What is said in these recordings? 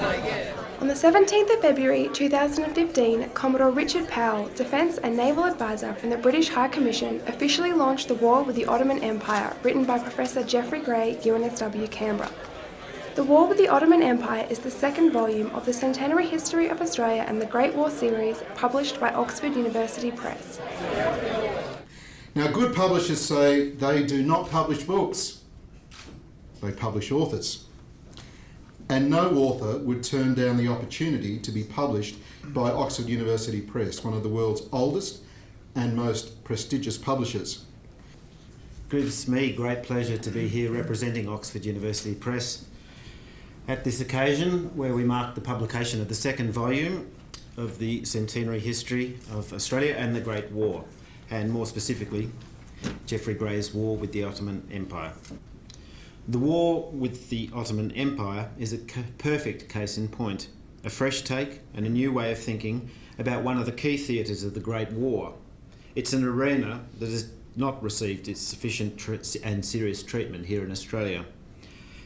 On the 17th of February 2015, Commodore Richard Powell, Defence and Naval Advisor from the British High Commission, officially launched The War with the Ottoman Empire, written by Professor Geoffrey Gray, UNSW, Canberra. The War with the Ottoman Empire is the second volume of the Centenary History of Australia and the Great War series, published by Oxford University Press. Now, good publishers say they do not publish books, they publish authors. And no author would turn down the opportunity to be published by Oxford University Press, one of the world's oldest and most prestigious publishers. Gives me great pleasure to be here representing Oxford University Press at this occasion where we mark the publication of the second volume of the Centenary History of Australia and the Great War, and more specifically, Geoffrey Gray's War with the Ottoman Empire. The War with the Ottoman Empire is a perfect case in point, a fresh take and a new way of thinking about one of the key theatres of the Great War. It's an arena that has not received its sufficient and serious treatment here in Australia.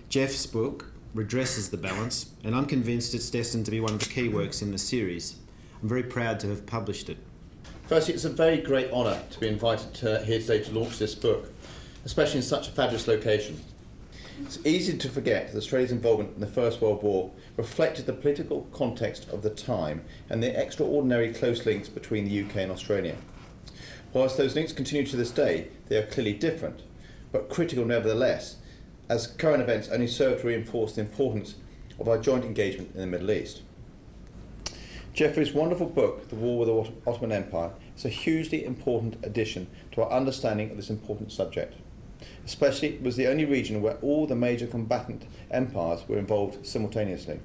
Jeff's book redresses the balance, and I'm convinced it's destined to be one of the key works in the series. I'm very proud to have published it. Firstly, it's a very great honour to be invited here today to launch this book, especially in such a fabulous location. It's easy to forget that Australia's involvement in the First World War reflected the political context of the time and the extraordinary close links between the UK and Australia. Whilst those links continue to this day, they are clearly different, but critical nevertheless, as current events only serve to reinforce the importance of our joint engagement in the Middle East. Geoffrey's wonderful book, The War with the Ottoman Empire, is a hugely important addition to our understanding of this important subject. Especially, it was the only region where all the major combatant empires were involved simultaneously.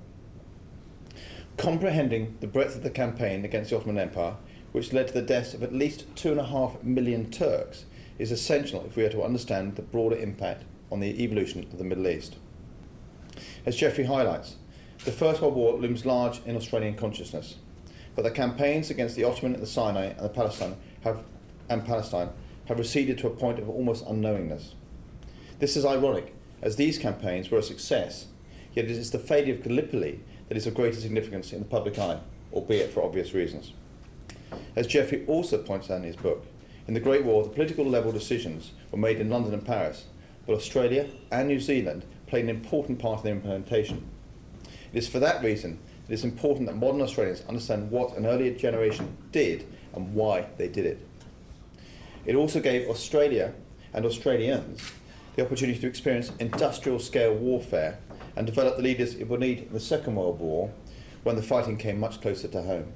Comprehending the breadth of the campaign against the Ottoman Empire, which led to the deaths of at least 2.5 million Turks, is essential if we are to understand the broader impact on the evolution of the Middle East. As Geoffrey highlights, the First World War looms large in Australian consciousness, but the campaigns against the Ottoman at the Sinai and Palestine have receded to a point of almost unknowingness. This is ironic, as these campaigns were a success, yet it is the failure of Gallipoli that is of greater significance in the public eye, albeit for obvious reasons. As Geoffrey also points out in his book, in the Great War, the political level decisions were made in London and Paris, but Australia and New Zealand played an important part in their implementation. It is for that reason it is important that modern Australians understand what an earlier generation did and why they did it. It also gave Australia and Australians the opportunity to experience industrial-scale warfare and develop the leaders it would need in the Second World War when the fighting came much closer to home.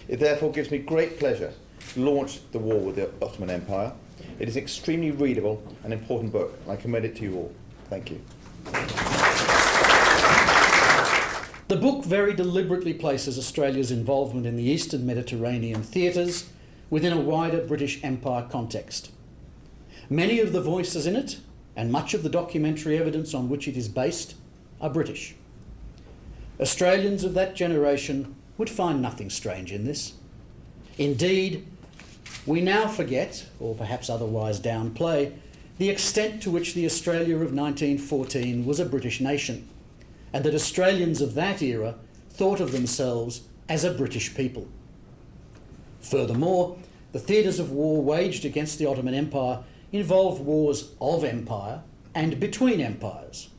It therefore gives me great pleasure to launch The War with the Ottoman Empire. It is an extremely readable and important book, and I commend it to you all. Thank you. The book very deliberately places Australia's involvement in the Eastern Mediterranean theatres within a wider British Empire context. Many of the voices in it, and much of the documentary evidence on which it is based, are British. Australians of that generation would find nothing strange in this. Indeed, we now forget, or perhaps otherwise downplay, the extent to which the Australia of 1914 was a British nation, and that Australians of that era thought of themselves as a British people. Furthermore, the theatres of war waged against the Ottoman Empire involved wars of empire and between empires.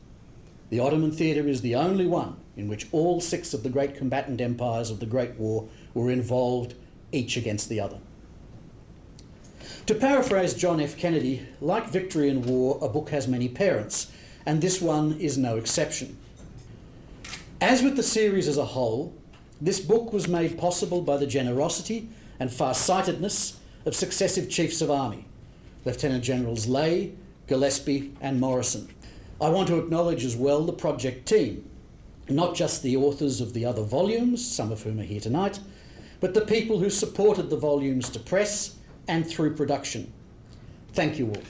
The Ottoman theatre is the only one in which all 6 of the great combatant empires of the Great War were involved, each against the other. To paraphrase John F. Kennedy, like Victory in War, a book has many parents, and this one is no exception. As with the series as a whole, this book was made possible by the generosity and far-sightedness of successive chiefs of army, Lieutenant Generals Leigh, Gillespie and Morrison. I want to acknowledge as well the project team, not just the authors of the other volumes, some of whom are here tonight, but the people who supported the volumes to press and through production. Thank you all.